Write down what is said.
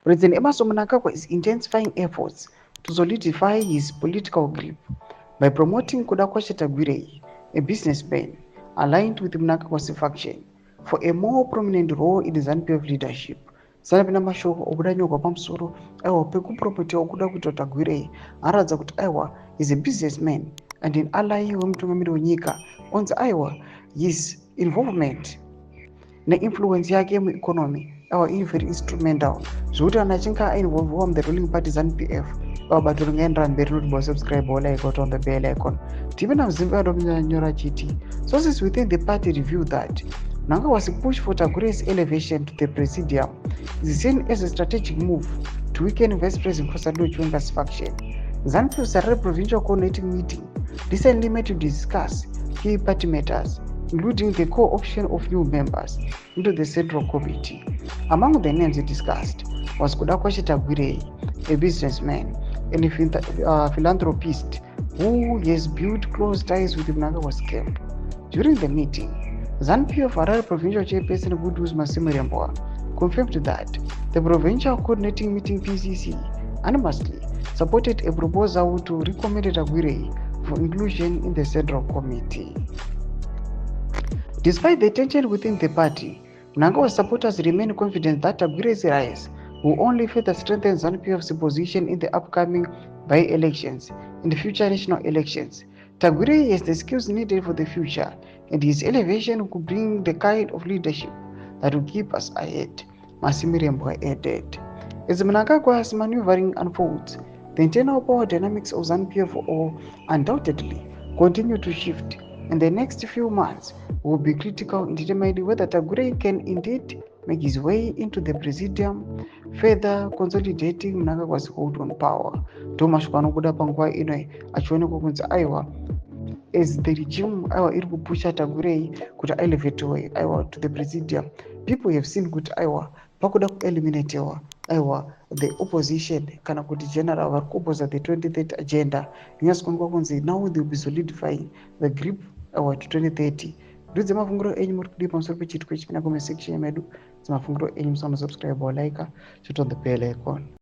President Emmerson Mnangagwa is intensifying efforts to solidify his political grip by promoting KUTYA Pashata, a businessman aligned with Mnangagwa's faction, for a more prominent role in ZANU-PF leadership. Sanapinda mashoko okuda nyogwa pamusoro aiwa pekupromotewa kuda kuita kuti Agwirei aradza kuti aiwa is a businessman and an ally wemutungamiri wenyika. Onzi aiwa his involvement neinfluence yake mueconomy aiwa iri very instrumental zvekuti kana achinge ainvolvewa the ruling party ZANU-PF bato ringaenderera mberi noti subscribe like on the bell icon. Tipena Zimbabwe nyora chiti sources within the party review that Mnangagwa's push for Tagware's elevation to the presidium is seen as a strategic move to weaken Vice President Chiwenga's faction. ZANU-PF's Harare Provincial Coordinating Meeting recently met to discuss key party matters, including the co-option of new members into the Central Committee. Among the names discussed was KUTYA Pashata, a businessman and a philanthropist who has built close ties with Mnangagwa's camp. During the meeting, ZANU-PF Harare Provincial Chairperson Gudu's Masimuriambwa confirmed that the Provincial Coordinating Meeting PCC unanimously supported a proposal to recommend Agwirei for inclusion in the Central Committee. Despite the tension within the party, Mnangagwa's supporters remain confident that Agwirei's rise will only further strengthen ZANU-PF's position in the upcoming by-elections and future national elections. Agwirei has the skills needed for the future, and his elevation could bring the kind of leadership that will keep us ahead, Masimuriambwa added. As Mnangagwa's maneuvering unfolds, the internal power dynamics of ZANU-PF will undoubtedly continue to shift, and the next few months will be critical in determining whether Agwirei can indeed make his way into the presidium, further consolidating Mnangagwa's hold on power. Thomas Kwanokuda panguva ino achionekwa kunzi aiwa as the regime aiwa iri kupusha Agwirei kuti aelevatewe aiwa to the presidium. People have seen kuti aiwa pakuda kueliminatewa aiwa the opposition kana kuti general vari kuopposa the 2030 agenda. Inyatsikuonekwa kunzi now they will be solidifying the grip aiwa to 2030. Ndudze mafungiro enyu muri kudii pamusoro pechitiko chipinda comment section medu. Mafungiro enyu musana subscribe or like, hit on the bell icon.